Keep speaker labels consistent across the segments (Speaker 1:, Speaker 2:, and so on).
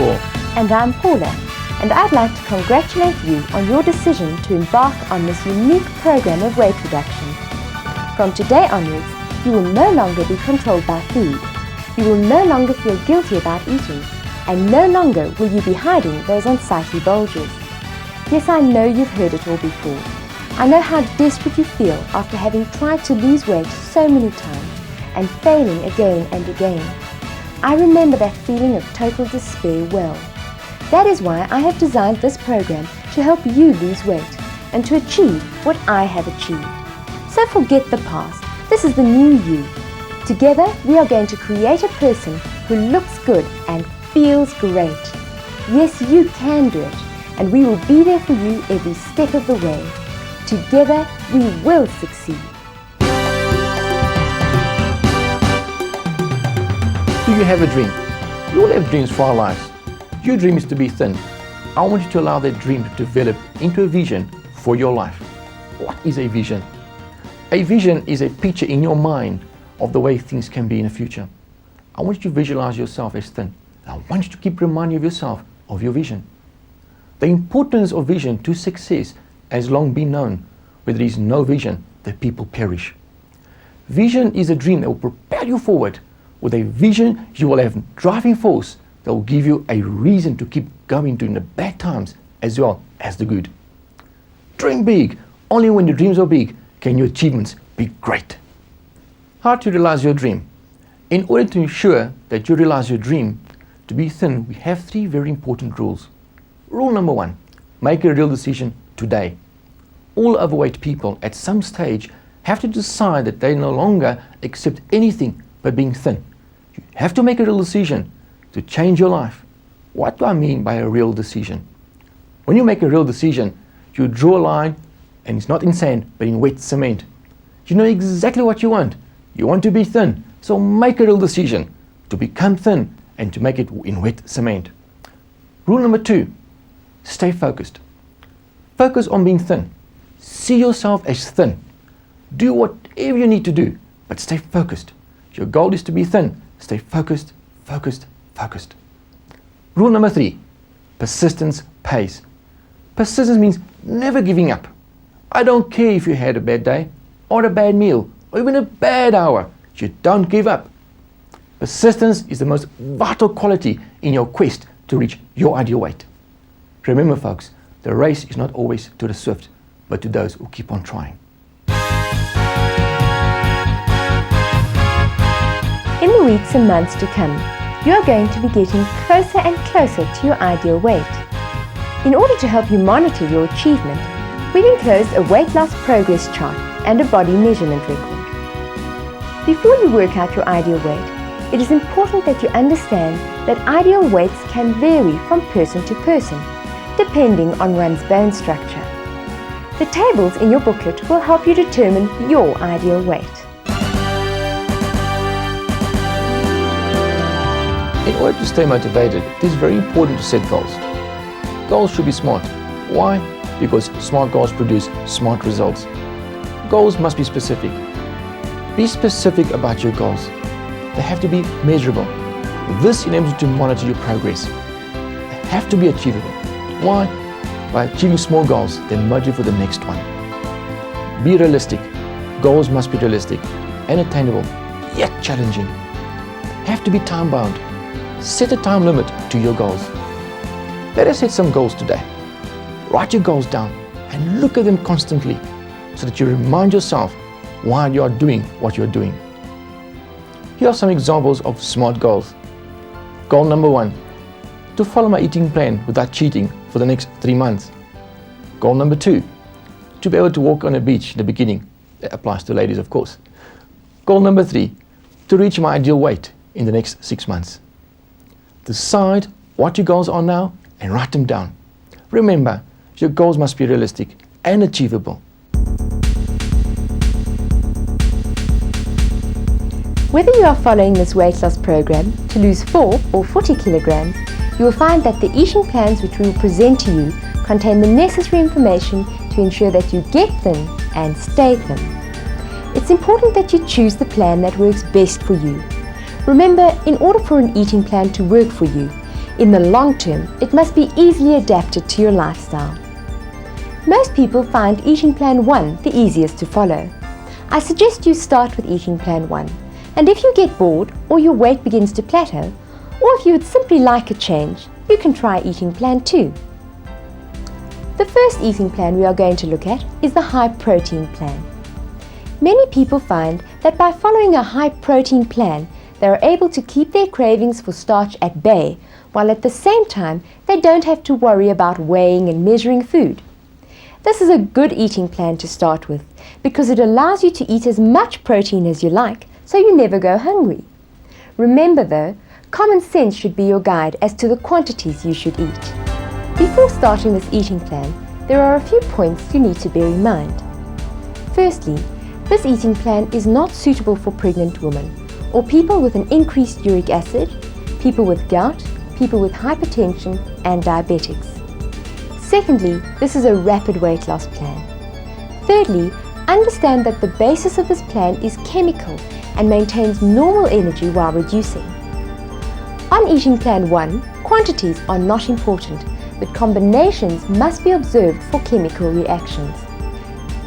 Speaker 1: Paul.
Speaker 2: And I'm Paula, and I'd like to congratulate you on your decision to embark on this unique program of weight reduction. From today onwards, you will no longer be controlled by food. You will no longer feel guilty about eating, and no longer will you be hiding those unsightly bulges. Yes, I know you've heard it all before. I know how desperate you feel after having tried to lose weight so many times and failing again and again. I remember that feeling of total despair well. That is why I have designed this program to help you lose weight and to achieve what I have achieved. So forget the past. This is the new you. Together, we are going to create a person who looks good and feels great. Yes, you can do it, and we will be there for you every step of the way. Together, we will succeed.
Speaker 1: Do you have a dream? We all have dreams for our lives. Your dream is to be thin. I want you to allow that dream to develop into a vision for your life. What is a vision? A vision is a picture in your mind of the way things can be in the future. I want you to visualize yourself as thin. I want you to keep reminding yourself of your vision. The importance of vision to success has long been known. Where there is no vision, the people perish. Vision is a dream that will propel you forward. With a vision, you will have driving force that will give you a reason to keep going during the bad times as well as the good. Dream big. Only when your dreams are big can your achievements be great. How to realize your dream? In order to ensure that you realize your dream, to be thin, we have 3 very important rules. Rule number 1, make a real decision today. All overweight people at some stage have to decide that they no longer accept anything but being thin. You have to make a real decision to change your life. What do I mean by a real decision? When you make a real decision, you draw a line, and it's not in sand but in wet cement. You know exactly what you want. You want to be thin, so make a real decision to become thin and to make it in wet cement. Rule number 2, stay focused. Focus on being thin. See yourself as thin. Do whatever you need to do, but stay focused. Your goal is to be thin. Stay focused, focused, focused. Rule number 3, persistence pays. Persistence means never giving up. I don't care if you had a bad day, or a bad meal, or even a bad hour. You don't give up. Persistence is the most vital quality in your quest to reach your ideal weight. Remember folks, the race is not always to the swift, but to those who keep on trying.
Speaker 2: In the weeks and months to come, you are going to be getting closer and closer to your ideal weight. In order to help you monitor your achievement, we've enclosed a weight loss progress chart and a body measurement record. Before you work out your ideal weight, it is important that you understand that ideal weights can vary from person to person, depending on one's bone structure. The tables in your booklet will help you determine your ideal weight.
Speaker 1: In order to stay motivated, it is very important to set goals. Goals should be smart. Why? Because smart goals produce smart results. Goals must be specific. Be specific about your goals. They have to be measurable. This enables you to monitor your progress. They have to be achievable. Why? By achieving small goals, they motivate for the next one. Be realistic. Goals must be realistic and attainable, yet challenging. Have to be time-bound. Set a time limit to your goals. Let us set some goals today. Write your goals down and look at them constantly so that you remind yourself why you are doing what you are doing. Here are some examples of SMART goals. Goal number 1, to follow my eating plan without cheating for the next 3 months. Goal number 2, to be able to walk on a beach in the beginning. That applies to ladies, of course. Goal number 3, to reach my ideal weight in the next 6 months. Decide what your goals are now and write them down. Remember, your goals must be realistic and achievable.
Speaker 2: Whether you are following this weight loss program to lose 4 or 40 kilograms, you will find that the eating plans which we will present to you contain the necessary information to ensure that you get thin and stay thin. It's important that you choose the plan that works best for you. Remember, in order for an eating plan to work for you, In the long term, it must be easily adapted to your lifestyle. Most people find Eating Plan 1 the easiest to follow. I suggest you start with Eating Plan 1, and if you get bored or your weight begins to plateau, or if you would simply like a change, you can try Eating Plan 2. The first eating plan we are going to look at is the high protein plan. Many people find that by following a high protein plan, they are able to keep their cravings for starch at bay, while at the same time they don't have to worry about weighing and measuring food. This is a good eating plan to start with because it allows you to eat as much protein as you like, so you never go hungry. Remember though, common sense should be your guide as to the quantities you should eat. Before starting this eating plan, there are a few points you need to bear in mind. Firstly, this eating plan is not suitable for pregnant women or people with an increased uric acid, people with gout, people with hypertension and diabetics. Secondly, this is a rapid weight loss plan. Thirdly, understand that the basis of this plan is chemical and maintains normal energy while reducing. On Eating Plan 1, quantities are not important, but combinations must be observed for chemical reactions.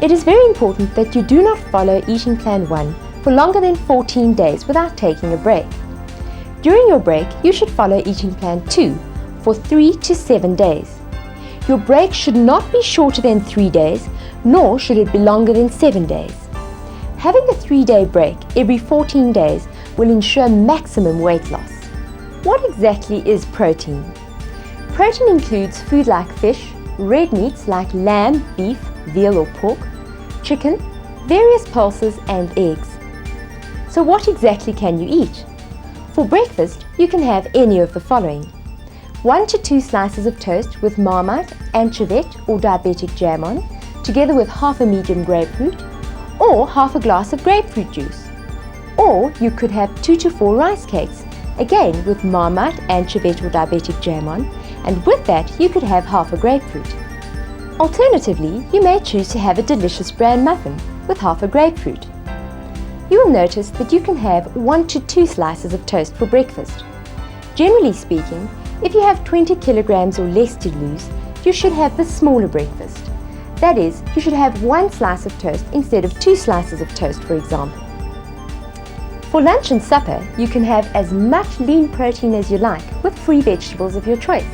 Speaker 2: It is very important that you do not follow Eating Plan 1 for longer than 14 days without taking a break. During your break, you should follow Eating Plan 2 for 3 to 7 days. Your break should not be shorter than 3 days, nor should it be longer than 7 days. Having a 3-day break every 14 days will ensure maximum weight loss. What exactly is protein? Protein includes food like fish, red meats like lamb, beef, veal or pork, chicken, various pulses and eggs. So what exactly can you eat? For breakfast, you can have any of the following: 1 to 2 slices of toast with Marmite, anchovette or diabetic jam on, together with half a medium grapefruit, or half a glass of grapefruit juice. Or you could have 2 to 4 rice cakes, again with Marmite, anchovette or diabetic jam on, and with that you could have half a grapefruit. Alternatively, you may choose to have a delicious bran muffin with half a grapefruit. You will notice that you can have 1 to 2 slices of toast for breakfast. Generally speaking, if you have 20 kilograms or less to lose, you should have the smaller breakfast. That is, you should have 1 slice of toast instead of 2 slices of toast, for example. For lunch and supper, you can have as much lean protein as you like with free vegetables of your choice.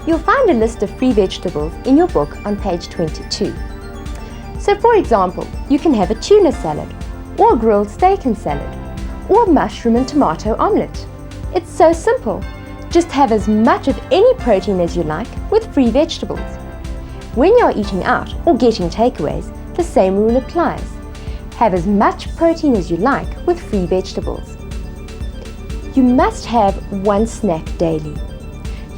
Speaker 2: You'll find a list of free vegetables in your book on page 22. So for example, you can have a tuna salad, or a grilled steak and salad, or a mushroom and tomato omelette. It's so simple. Just have as much of any protein as you like with free vegetables. When you're eating out or getting takeaways, the same rule applies. Have as much protein as you like with free vegetables. You must have 1 snack daily.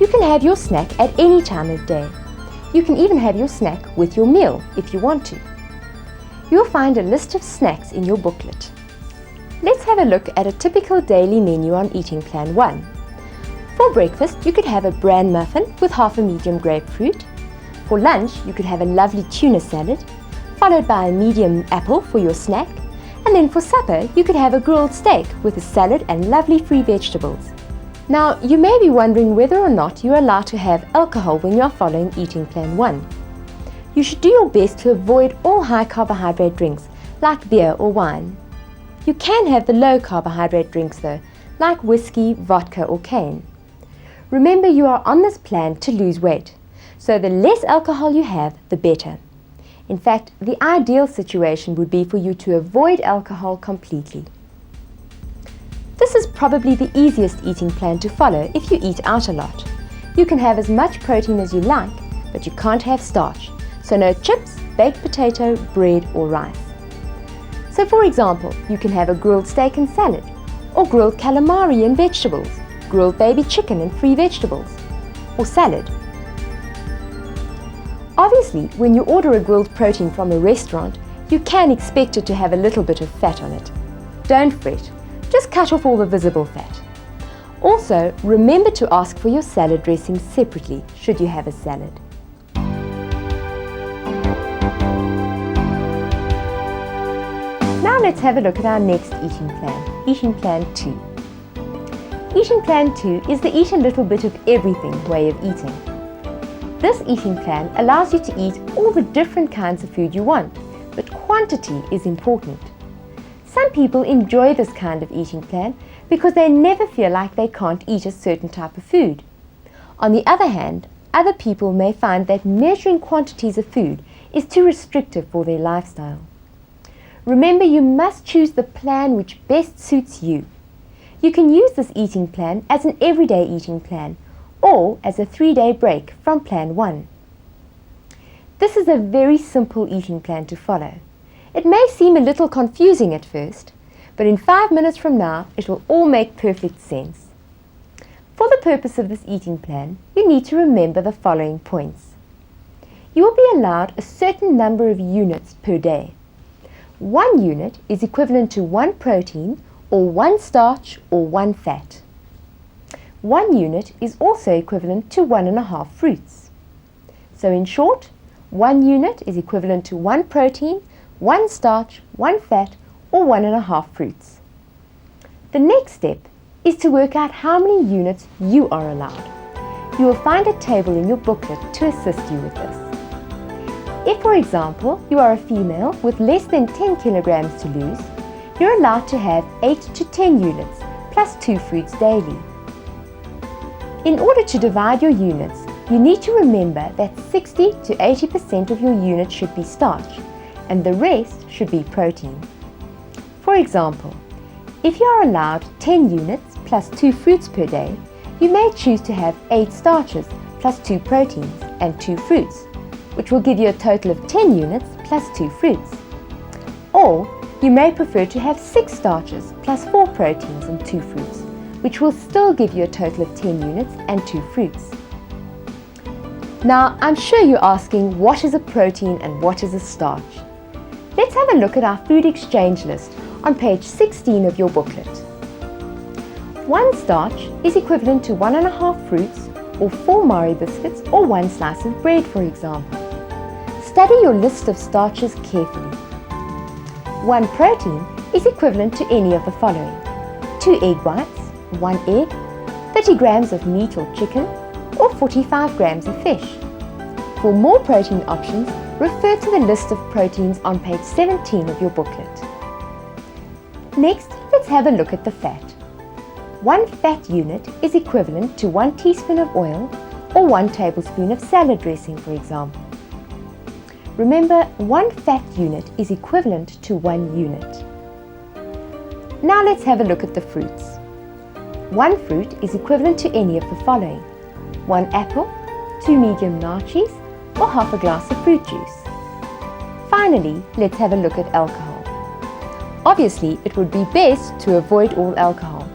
Speaker 2: You can have your snack at any time of day. You can even have your snack with your meal if you want to. You'll find a list of snacks in your booklet. Let's have a look at a typical daily menu on Eating Plan 1. For breakfast, you could have a bran muffin with half a medium grapefruit. For lunch, you could have a lovely tuna salad, followed by a medium apple for your snack. And then for supper, you could have a grilled steak with a salad and lovely free vegetables. Now, you may be wondering whether or not you're allowed to have alcohol when you're following Eating Plan 1. You should do your best to avoid all high carbohydrate drinks like beer or wine. You can have the low carbohydrate drinks though, like whiskey, vodka or cane. Remember, you are on this plan to lose weight, so the less alcohol you have, the better. In fact, the ideal situation would be for you to avoid alcohol completely. This is probably the easiest eating plan to follow if you eat out a lot. You can have as much protein as you like, but you can't have starch, so no chips, baked potato, bread or rice. So for example, you can have a grilled steak and salad, or grilled calamari and vegetables, grilled baby chicken and free vegetables, or salad. Obviously, when you order a grilled protein from a restaurant, you can expect it to have a little bit of fat on it. Don't fret, just cut off all the visible fat. Also, remember to ask for your salad dressing separately should you have a salad. Now let's have a look at our next eating plan, Eating Plan 2. Eating Plan 2 is the eat a little bit of everything way of eating. This eating plan allows you to eat all the different kinds of food you want, but quantity is important. Some people enjoy this kind of eating plan because they never feel like they can't eat a certain type of food. On the other hand, other people may find that measuring quantities of food is too restrictive for their lifestyle. Remember, you must choose the plan which best suits you. You can use this eating plan as an everyday eating plan or as a 3-day break from Plan 1. This is a very simple eating plan to follow. It may seem a little confusing at first, but in 5 minutes from now it will all make perfect sense. For the purpose of this eating plan, you need to remember the following points. You will be allowed a certain number of units per day. 1 unit is equivalent to 1 protein or 1 starch or 1 fat. 1 unit is also equivalent to 1.5 fruits. So in short, 1 unit is equivalent to 1 protein, 1 starch, 1 fat or 1.5 fruits. The next step is to work out how many units you are allowed. You will find a table in your booklet to assist you with this. If, for example, you are a female with less than 10 kilograms to lose, you're allowed to have 8 to 10 units plus 2 fruits daily. In order to divide your units, you need to remember that 60 to 80% of your units should be starch and the rest should be protein. For example, if you are allowed 10 units plus 2 fruits per day, you may choose to have 8 starches plus 2 proteins and 2 fruits, which will give you a total of 10 units plus 2 fruits. Or you may prefer to have 6 starches plus 4 proteins and 2 fruits, which will still give you a total of 10 units and 2 fruits. Now, I'm sure you're asking, what is a protein and what is a starch? Let's have a look at our food exchange list on page 16 of your booklet. 1 starch is equivalent to 1.5 fruits or 4 Marie biscuits or 1 slice of bread, for example. Study your list of starches carefully. 1 protein is equivalent to any of the following: 2 egg whites, 1 egg, 30 grams of meat or chicken, or 45 grams of fish. For more protein options, refer to the list of proteins on page 17 of your booklet. Next, let's have a look at the fat. 1 fat unit is equivalent to 1 teaspoon of oil or 1 tablespoon of salad dressing, for example. Remember, 1 fat unit is equivalent to 1 unit. Now let's have a look at the fruits. 1 fruit is equivalent to any of the following: 1 apple, 2 medium lychees, or half a glass of fruit juice. Finally, let's have a look at alcohol. Obviously, it would be best to avoid all alcohol,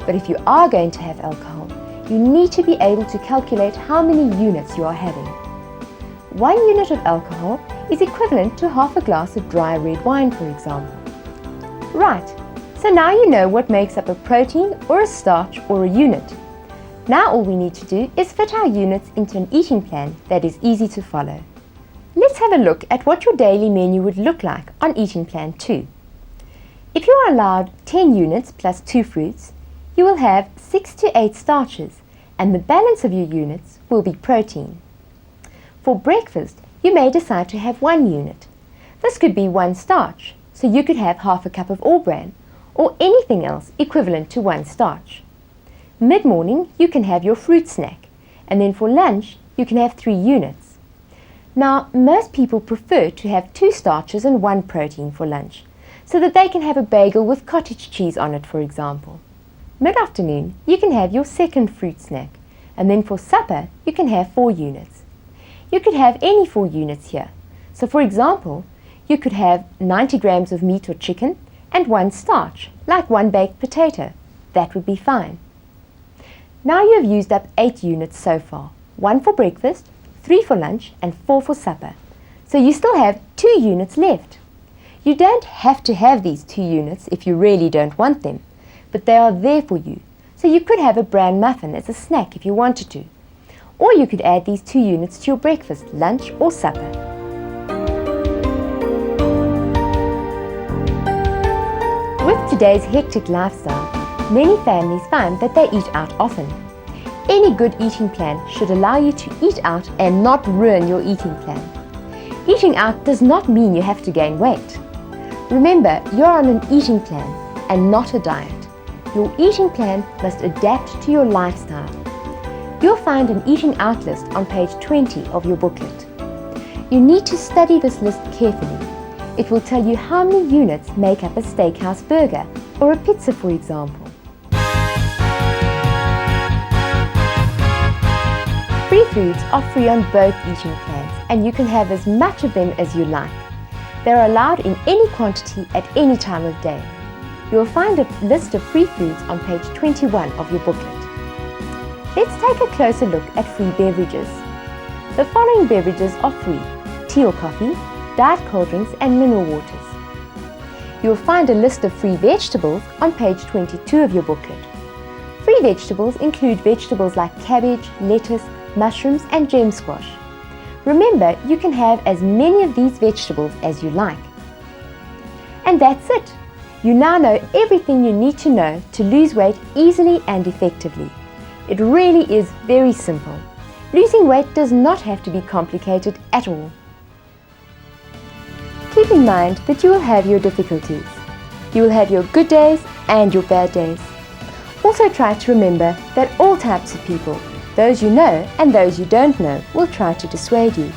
Speaker 2: but if you are going to have alcohol, you need to be able to calculate how many units you are having. 1 unit of alcohol is equivalent to half a glass of dry red wine, for example. Right, so now you know what makes up a protein or a starch or a unit. Now all we need to do is fit our units into an eating plan that is easy to follow. Let's have a look at what your daily menu would look like on Eating Plan 2. If you are allowed 10 units plus 2 fruits, you will have 6 to 8 starches, and the balance of your units will be protein. For breakfast, you may decide to have 1 unit. This could be 1 starch, so you could have half a cup of all bran, or anything else equivalent to 1 starch. Mid-morning, you can have your fruit snack, and then for lunch, you can have 3 units. Now, most people prefer to have 2 starches and 1 protein for lunch, so that they can have a bagel with cottage cheese on it, for example. Mid-afternoon, you can have your second fruit snack, and then for supper, you can have 4 units. You could have any 4 units here. So for example, you could have 90 grams of meat or chicken and 1 starch, like 1 baked potato. That would be fine. Now you have used up 8 units so far. 1 for breakfast, 3 for lunch and 4 for supper. So you still have 2 units left. You don't have to have these 2 units if you really don't want them, but they are there for you. So you could have a bran muffin as a snack if you wanted to. Or you could add these 2 units to your breakfast, lunch or supper. With today's hectic lifestyle, Many families find that they eat out often. Any good eating plan should allow you to eat out and not ruin your eating plan. Eating out does not mean you have to gain weight. Remember, you're on an eating plan and not a diet. Your eating plan must adapt to your lifestyle. You'll find an eating out list on page 20 of your booklet. You need to study this list carefully. It will tell you how many units make up a steakhouse burger or a pizza, for example. Free foods are free on both eating plans, and you can have as much of them as you like. They're allowed in any quantity at any time of day. You'll find a list of free foods on page 21 of your booklet. Let's take a closer look at free beverages. The following beverages are free: tea or coffee, diet cold drinks and mineral waters. You'll find a list of free vegetables on page 22 of your booklet. Free vegetables include vegetables like cabbage, lettuce, mushrooms and gem squash. Remember, you can have as many of these vegetables as you like. And that's it! You now know everything you need to know to lose weight easily and effectively. It really is very simple. Losing weight does not have to be complicated at all. Keep in mind that you will have your difficulties. You will have your good days and your bad days. Also try to remember that all types of people, those you know and those you don't know, will try to dissuade you.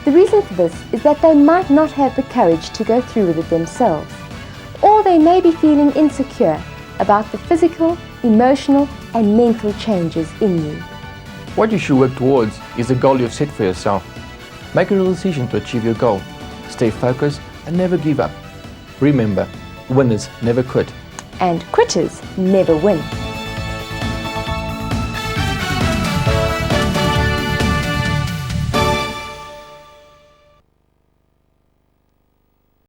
Speaker 2: The reason for this is that they might not have the courage to go through with it themselves, or they may be feeling insecure about the physical, emotional and mental changes in you.
Speaker 1: What you should work towards is the goal you've set for yourself. Make a real decision to achieve your goal. Stay focused and never give up. Remember, winners never quit.
Speaker 2: And quitters never win.